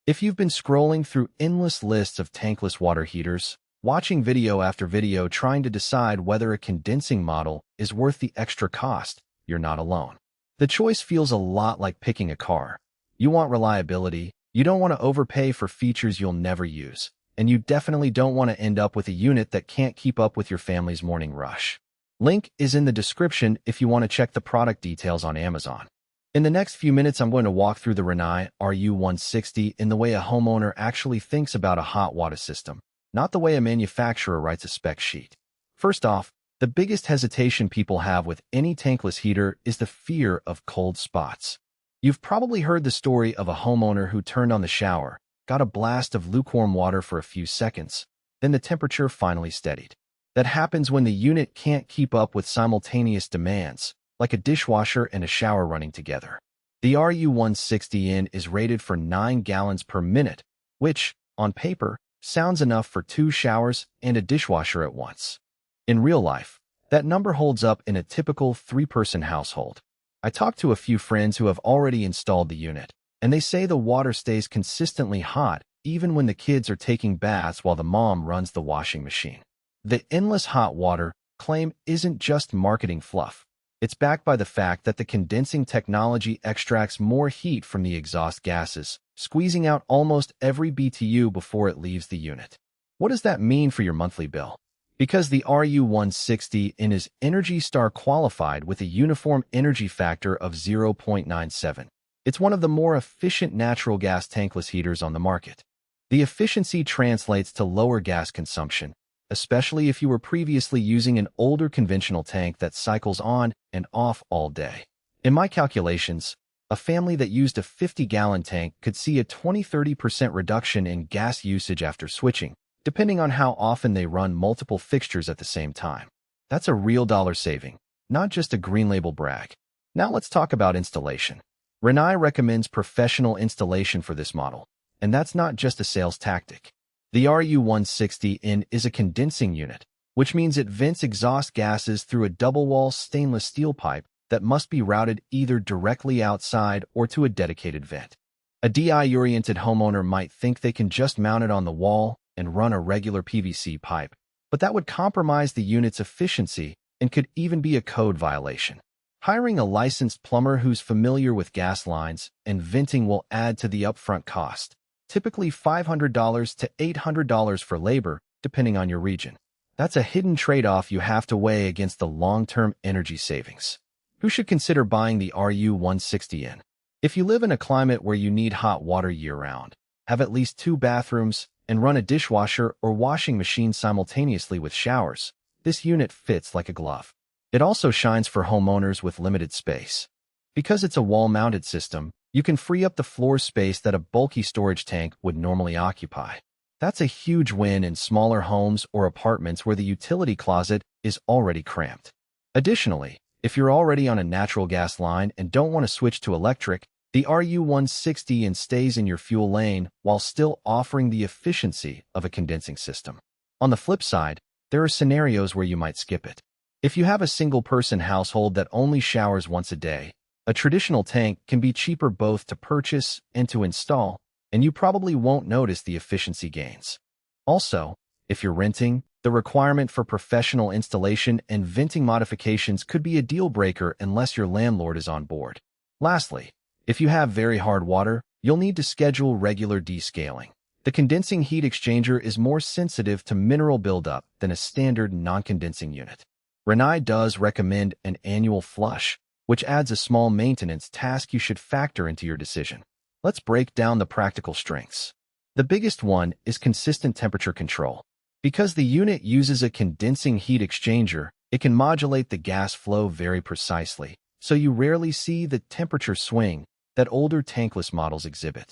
If you've been scrolling through endless lists of tankless water heaters, watching video after video trying to decide whether a condensing model is worth the extra cost, you're not alone. The choice feels a lot like picking a car. You want reliability, you don't want to overpay for features you'll never use, and you definitely don't want to end up with a unit that can't keep up with your family's morning rush. Link is in the description if you want to check the product details on Amazon. In the next few minutes, I'm going to walk through the Rinnai RU160 in the way a homeowner actually thinks about a hot water system, not the way a manufacturer writes a spec sheet. First off, the biggest hesitation people have with any tankless heater is the fear of cold spots. You've probably heard the story of a homeowner who turned on the shower, got a blast of lukewarm water for a few seconds, then the temperature finally steadied. That happens when the unit can't keep up with simultaneous demands, like a dishwasher and a shower running together. The RU160iN is rated for 9 gallons per minute, which, on paper, sounds enough for 2 showers and a dishwasher at once. In real life, that number holds up in a typical 3-person household. I talked to a few friends who have already installed the unit, and they say the water stays consistently hot even when the kids are taking baths while the mom runs the washing machine. The endless hot water claim isn't just marketing fluff. It's backed by the fact that the condensing technology extracts more heat from the exhaust gases, squeezing out almost every BTU before it leaves the unit. What does that mean for your monthly bill? Because the RU160iN is Energy Star qualified with a uniform energy factor of 0.97. It's one of the more efficient natural gas tankless heaters on the market. The efficiency translates to lower gas consumption, especially if you were previously using an older conventional tank that cycles on and off all day. In my calculations, a family that used a 50-gallon tank could see a 20–30% reduction in gas usage after switching, depending on how often they run multiple fixtures at the same time. That's a real dollar saving, not just a green label brag. Now let's talk about installation. Rinnai recommends professional installation for this model, and that's not just a sales tactic. The RU160iN is a condensing unit, which means it vents exhaust gases through a double-wall stainless steel pipe that must be routed either directly outside or to a dedicated vent. A DI-oriented homeowner might think they can just mount it on the wall and run a regular PVC pipe, but that would compromise the unit's efficiency and could even be a code violation. Hiring a licensed plumber who's familiar with gas lines and venting will add to the upfront cost, typically $500 to $800 for labor, depending on your region. That's a hidden trade-off you have to weigh against the long-term energy savings. Who should consider buying the RU160iN? If you live in a climate where you need hot water year-round, have at least 2 bathrooms, and run a dishwasher or washing machine simultaneously with showers, this unit fits like a glove. It also shines for homeowners with limited space. Because it's a wall-mounted system, you can free up the floor space that a bulky storage tank would normally occupy. That's a huge win in smaller homes or apartments where the utility closet is already cramped. Additionally, if you're already on a natural gas line and don't want to switch to electric, the RU160iN stays in your fuel lane while still offering the efficiency of a condensing system. On the flip side, there are scenarios where you might skip it. If you have a single-person household that only showers once a day, a traditional tank can be cheaper both to purchase and to install, and you probably won't notice the efficiency gains. Also, if you're renting, the requirement for professional installation and venting modifications could be a deal-breaker unless your landlord is on board. Lastly, if you have very hard water, you'll need to schedule regular descaling. The condensing heat exchanger is more sensitive to mineral buildup than a standard non-condensing unit. Rinnai does recommend an annual flush, which adds a small maintenance task you should factor into your decision. Let's break down the practical strengths. The biggest one is consistent temperature control. Because the unit uses a condensing heat exchanger, it can modulate the gas flow very precisely, so you rarely see the temperature swing that older tankless models exhibit.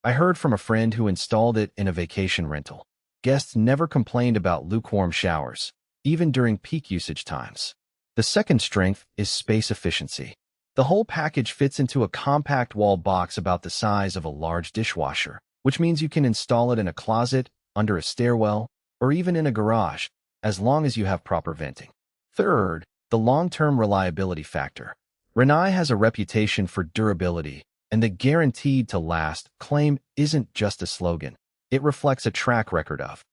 I heard from a friend who installed it in a vacation rental. Guests never complained about lukewarm showers, even during peak usage times. The second strength is space efficiency. The whole package fits into a compact wall box about the size of a large dishwasher, which means you can install it in a closet, under a stairwell, or even in a garage, as long as you have proper venting. Third, the long-term reliability factor. Rinnai has a reputation for durability, And the guaranteed to last claim isn't just a slogan. It reflects a track record of